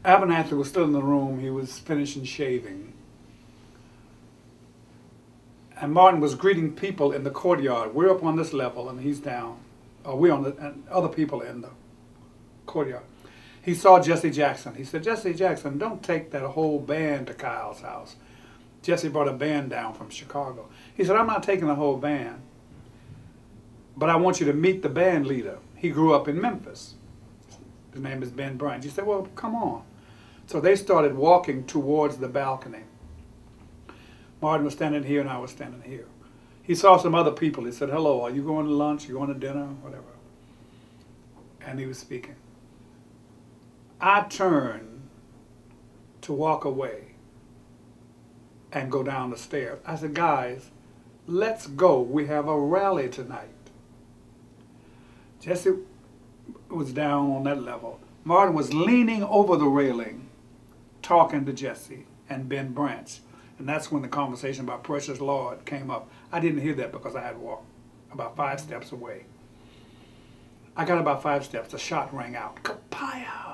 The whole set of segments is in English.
Abernathy was still in the room. He was finishing shaving. And Martin was greeting people in the courtyard. We're up on this level and he's down. We're on the, and other people in the courtyard. He saw Jesse Jackson. He said, Jesse Jackson, don't take that whole band to Kyle's house. Jesse brought a band down from Chicago. He said, I'm not taking the whole band, but I want you to meet the band leader. He grew up in Memphis. His name is Ben Bryant. He said, well, come on. So they started walking towards the balcony. Martin was standing here and I was standing here. He saw some other people. He said, hello, are you going to lunch? You going to dinner? Whatever. And he was speaking. I turned to walk away and go down the stairs. I said, guys, let's go. We have a rally tonight. Jesse was down on that level. Martin was leaning over the railing, talking to Jesse and Ben Branch. And that's when the conversation about Precious Lord came up. I didn't hear that because I had walked about 5 steps away. I got about 5 steps. A shot rang out. Kapow!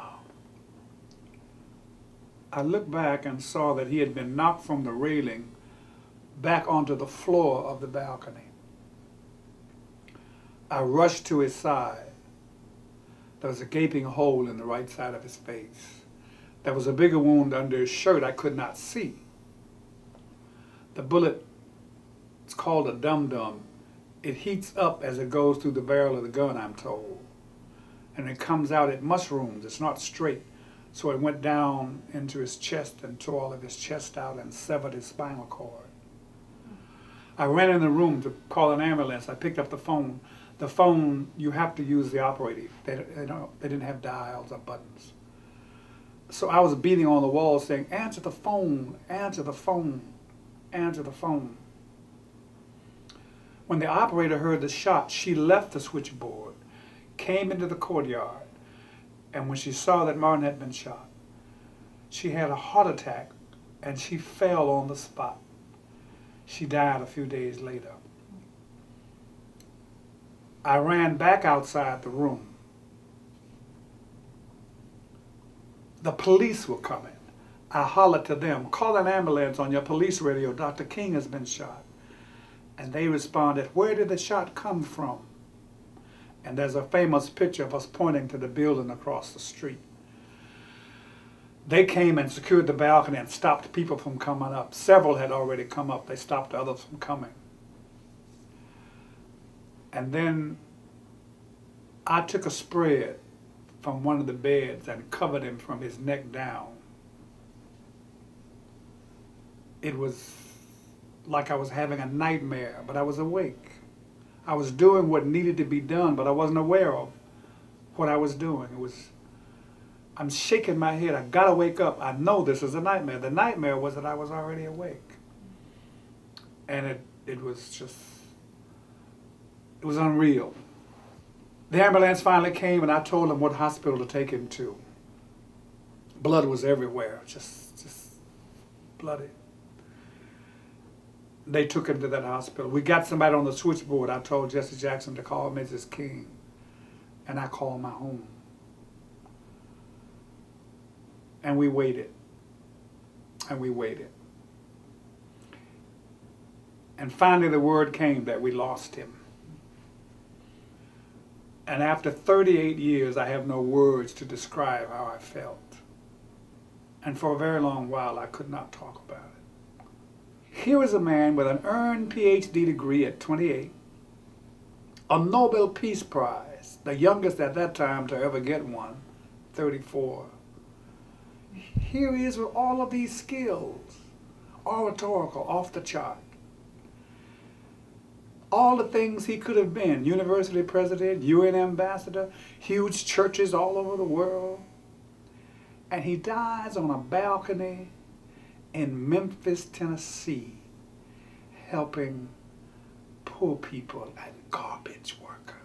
I looked back and saw that he had been knocked from the railing back onto the floor of the balcony. I rushed to his side. There was a gaping hole in the right side of his face. There was a bigger wound under his shirt I could not see. The bullet, it's called a dum-dum. It heats up as it goes through the barrel of the gun, I'm told. And it comes out, it mushrooms, it's not straight. So it went down into his chest and tore all of his chest out and severed his spinal cord. I ran in the room to call an ambulance. I picked up the phone. The phone, you have to use the operator. They didn't have dials or buttons. So I was beating on the wall saying, answer the phone, answer the phone, answer the phone. When the operator heard the shot, she left the switchboard, came into the courtyard, and when she saw that Martin had been shot, she had a heart attack and she fell on the spot. She died a few days later. I ran back outside the room. The police were coming. I hollered to them, call an ambulance on your police radio. Dr. King has been shot. And they responded, where did the shot come from? And there's a famous picture of us pointing to the building across the street. They came and secured the balcony and stopped people from coming up. Several had already come up. They stopped others from coming. And then I took a spread from one of the beds and covered him from his neck down. It was like I was having a nightmare, but I was awake. I was doing what needed to be done, but I wasn't aware of what I was doing. I'm shaking my head. I gotta wake up. I know this is a nightmare. The nightmare was that I was already awake. And it was unreal. The ambulance finally came and I told them what hospital to take him to. Blood was everywhere, just bloody. They took him to that hospital. We got somebody on the switchboard. I told Jesse Jackson to call Mrs. King, and I called my home. And we waited, and we waited. And finally the word came that we lost him. And after 38 years, I have no words to describe how I felt. And for a very long while, I could not talk about it. Here is a man with an earned PhD degree at 28, a Nobel Peace Prize, the youngest at that time to ever get one, 34. Here he is with all of these skills, oratorical, off the chart. All the things he could have been, university president, UN ambassador, huge churches all over the world. And he dies on a balcony in Memphis, Tennessee, helping poor people and garbage workers.